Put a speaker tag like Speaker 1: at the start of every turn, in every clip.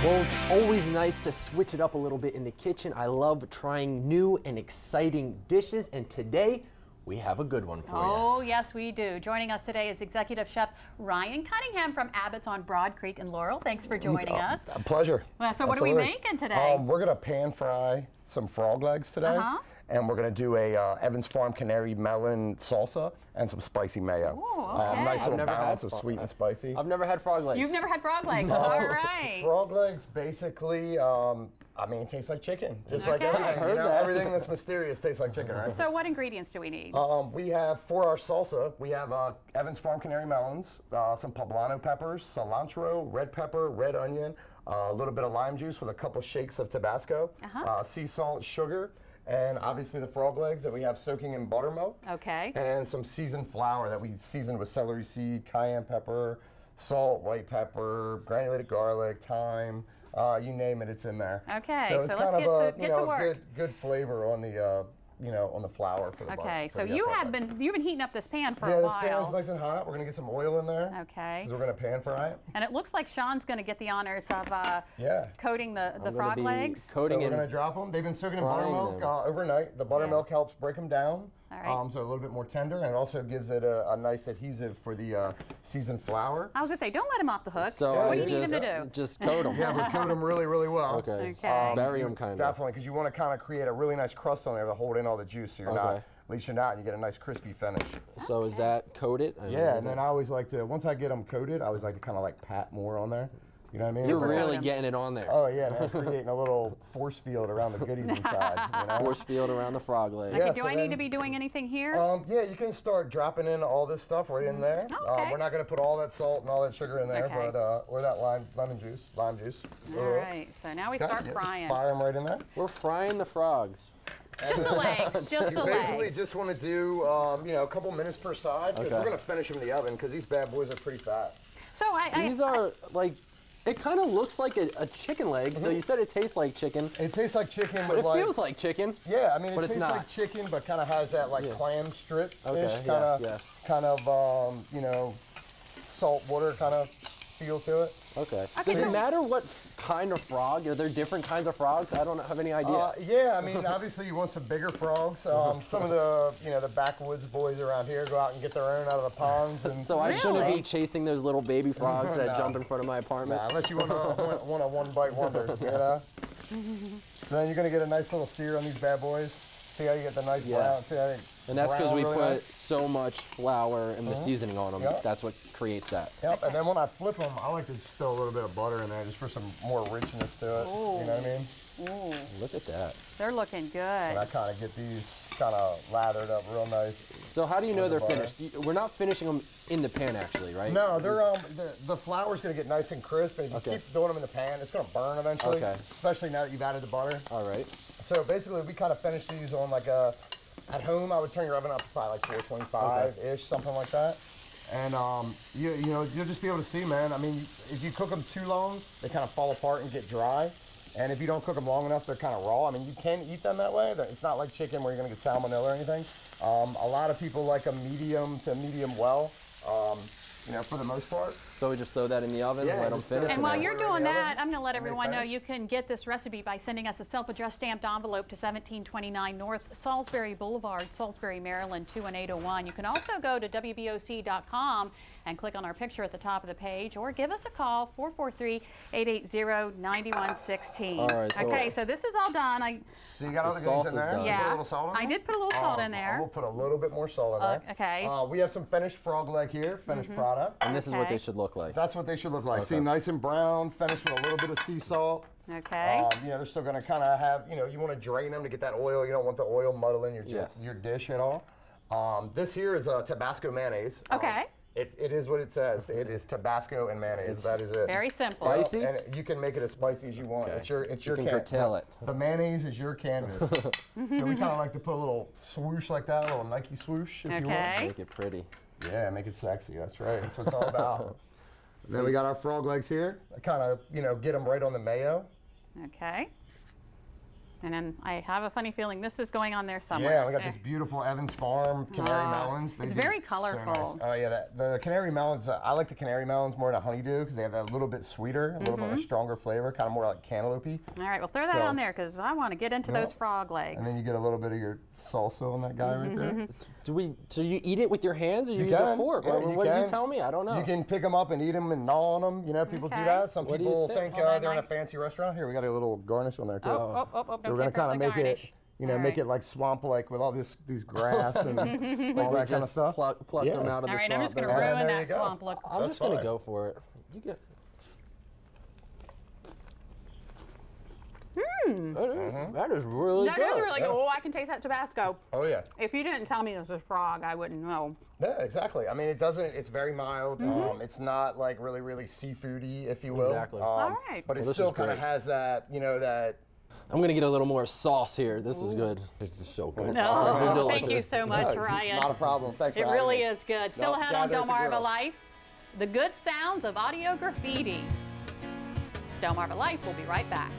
Speaker 1: Well, it's always nice to switch it up a little bit in the kitchen. I love trying new and exciting dishes, and today we have a good one for you.
Speaker 2: Oh, yes, we do. Joining us today is Executive Chef Ryan Cunningham from Abbott's on Broad Creek in Laurel. Thanks for joining us.
Speaker 3: A pleasure.
Speaker 2: Well, so what are we making today?
Speaker 3: We're going to pan fry some frog legs today. And we're going to do a Evans Farm Canary Melon salsa and some spicy mayo.
Speaker 2: Ooh, okay.
Speaker 3: Nice little balance of sweet and spicy.
Speaker 1: I've never had frog legs.
Speaker 2: You've never had frog legs?
Speaker 3: No.
Speaker 2: All right.
Speaker 3: Frog legs, basically, I mean, it tastes like chicken. Just like everything.
Speaker 1: I've heard that.
Speaker 3: Everything that's mysterious tastes like chicken, right?
Speaker 2: So what ingredients do we need?
Speaker 3: We have, for our salsa, we have Evans Farm Canary Melons, some poblano peppers, cilantro, red pepper, red onion, a little bit of lime juice with a couple shakes of Tabasco, sea salt, sugar, and obviously the frog legs that we have soaking in buttermilk.
Speaker 2: Okay.
Speaker 3: And some seasoned flour that we seasoned with celery seed, cayenne pepper, salt, white pepper, granulated garlic, thyme, you name it, it's in there.
Speaker 2: Okay,
Speaker 3: so it's
Speaker 2: let's
Speaker 3: kind of
Speaker 2: get to work.
Speaker 3: good flavor on the on the flour for the butter.
Speaker 2: Okay, so you've been heating up this pan for a while.
Speaker 3: Yeah, this pan's nice and hot. We're gonna get some oil in there.
Speaker 2: Okay.
Speaker 3: Because we're gonna pan fry it.
Speaker 2: And it looks like Sean's gonna get the honors of coating the frog legs.
Speaker 1: Coating
Speaker 3: so we're gonna drop them. They've been soaking in buttermilk overnight. The buttermilk helps break them down.
Speaker 2: All right.
Speaker 3: So a little bit more tender, and it also gives it a nice adhesive for the seasoned flour.
Speaker 2: I was gonna say, don't let him off the hook.
Speaker 1: So
Speaker 2: what do you need him to do?
Speaker 1: Just coat them.
Speaker 3: Yeah, but coat them really, really well.
Speaker 1: Okay. Bury them kind of.
Speaker 3: Definitely, because you want to kind of create a really nice crust on there to hold in all the juice, so you're not, at least you're not, and you get a nice crispy finish.
Speaker 1: So is that coated?
Speaker 3: Yeah, and then I always like to, once I get them coated, I always like to kind of like pat more on there. You know what I mean?
Speaker 1: So you're really getting it on there.
Speaker 3: Oh yeah, man, creating a little force field around the goodies inside. You know?
Speaker 1: Force field around the frog legs.
Speaker 2: Okay, do I need to be doing anything here?
Speaker 3: Yeah, you can start dropping in all this stuff right in there.
Speaker 2: Okay.
Speaker 3: We're not going to put all that salt and all that sugar in there, but or that lime juice.
Speaker 2: All right, so now we start frying.
Speaker 3: Just fire them right in there.
Speaker 1: We're frying the frogs.
Speaker 2: Just the legs, just the legs.
Speaker 3: You basically just want to do, a couple minutes per side, because we're going to finish them in the oven, because these bad boys are pretty fat.
Speaker 2: So
Speaker 1: these are like, it kind of looks like a chicken leg. So you said it tastes like chicken.
Speaker 3: It tastes like chicken,
Speaker 1: but it feels like chicken.
Speaker 3: Yeah, I mean,
Speaker 1: but
Speaker 3: it tastes like chicken, but kind of has that like clam strip.
Speaker 1: Okay.
Speaker 3: Kind of salt water kind of feel to it.
Speaker 1: Okay. Does it matter what kind of frog? Are there different kinds of frogs? I don't have any idea.
Speaker 3: Yeah, I mean, obviously you want some bigger frogs. Some of the, the backwoods boys around here go out and get their own out of the ponds. And
Speaker 1: so I shouldn't be chasing those little baby frogs that jump in front of my apartment.
Speaker 3: Nah, unless you want a one-bite wonder, you know? So then you're going to get a nice little sear on these bad boys. See how you get the nice brown? See how
Speaker 1: and that's because we put so much flour and the seasoning on them. That's what creates that.
Speaker 3: Yep, and then when I flip them, I like to still a little bit of butter in there just for some more richness to it.
Speaker 2: Ooh.
Speaker 3: You know what I mean?
Speaker 2: Ooh.
Speaker 1: Look at that.
Speaker 2: They're looking good.
Speaker 3: And I kind of get these kind of lathered up real nice.
Speaker 1: So how do you know they're finished? We're not finishing them in the pan actually, right?
Speaker 3: No, they're the flour's going to get nice and crisp, and if you keep doing them in the pan, it's going to burn eventually. Okay. Especially now that you've added the butter.
Speaker 1: All right.
Speaker 3: So basically, we kind of finish these on like a. At home, I would turn your oven up to probably like 425-ish, something like that. And you'll just be able to see, man. I mean, if you cook them too long, they kind of fall apart and get dry. And if you don't cook them long enough, they're kind of raw. I mean, you can eat them that way. It's not like chicken where you're going to get salmonella or anything. A lot of people like a medium to medium well. For the most part.
Speaker 1: So we just throw that in the oven and let them finish?
Speaker 2: And while you're doing that, I'm going to let everyone know you can get this recipe by sending us a self-addressed stamped envelope to 1729 North Salisbury Boulevard, Salisbury, Maryland, 21801. You can also go to WBOC.com and click on our picture at the top of the page, or give us a call, 443-880-9116.
Speaker 1: All right,
Speaker 2: so this is all done.
Speaker 3: So you got all the goodies in there?
Speaker 2: Yeah.
Speaker 3: Put a little salt in there?
Speaker 2: I did put a little salt in there.
Speaker 3: We'll put a little bit more salt in there.
Speaker 2: Okay.
Speaker 3: We have some finished frog leg here, finished product.
Speaker 1: And this is what they should look like.
Speaker 3: That's what they should look like. See, nice and brown, finished with a little bit of sea salt.
Speaker 2: Okay.
Speaker 3: They're still going to kind of have, you want to drain them to get that oil. You don't want the oil muddling your dish at all. This here is Tabasco mayonnaise.
Speaker 2: Okay.
Speaker 3: It is what it says. It is Tabasco and mayonnaise. That is it.
Speaker 2: Very simple.
Speaker 1: Spicy?
Speaker 3: And you can make it as spicy as you want.
Speaker 1: Okay.
Speaker 3: It's your
Speaker 1: you can curtail it.
Speaker 3: The mayonnaise is your canvas. So we kind of like to put a little swoosh like that, a little Nike swoosh, if you want.
Speaker 1: Make it pretty.
Speaker 3: Yeah, make it sexy. That's right. That's what it's all about. Then we got our frog legs here. I kind of, get them right on the mayo.
Speaker 2: Okay. And then I have a funny feeling this is going on there somewhere.
Speaker 3: Yeah, we got this beautiful Evans Farm canary melons.
Speaker 2: It's very colorful.
Speaker 3: So nice. Oh yeah, the canary melons. I like the canary melons more than a honeydew because they have that little bit sweeter, a little bit of a stronger flavor, kind of more like cantaloupe-y.
Speaker 2: All right, well throw that on there because I want to get into those frog legs.
Speaker 3: And then you get a little bit of your salsa on that guy right there.
Speaker 1: So you eat it with your hands or you use a fork?
Speaker 3: Yeah,
Speaker 1: What do you tell me? I don't know.
Speaker 3: You can pick them up and eat them and gnaw on them. You know, people do that. Some people think they're in a fancy restaurant. Here, we got a little garnish on there too.
Speaker 2: So
Speaker 3: we're gonna kind of make it, you know, make it like swamp-like with all these grass and all that kind of stuff.
Speaker 1: Pluck them out of the swamp.
Speaker 2: All right, I'm just gonna ruin that swamp look.
Speaker 1: I'm just gonna go for it. You get. That is really good.
Speaker 2: That is really good. Oh, I can taste that Tabasco.
Speaker 3: Oh yeah.
Speaker 2: If you didn't tell me this was frog, I wouldn't know.
Speaker 3: Yeah, exactly. I mean, it doesn't. It's very mild. It's not like really seafoody, if you will.
Speaker 1: Exactly.
Speaker 2: All right.
Speaker 3: But it still kind of has that, you know, that.
Speaker 1: I'm gonna get a little more sauce here. This is good. This is so good.
Speaker 2: No, thank you so much, Ryan.
Speaker 3: Not a problem. Thanks for
Speaker 2: having me. It really is good. Still ahead on Delmarva Life, the good sounds of audio graffiti. Delmarva Life, we'll be right back.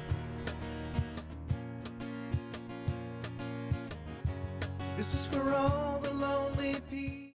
Speaker 4: This is for all the lonely people.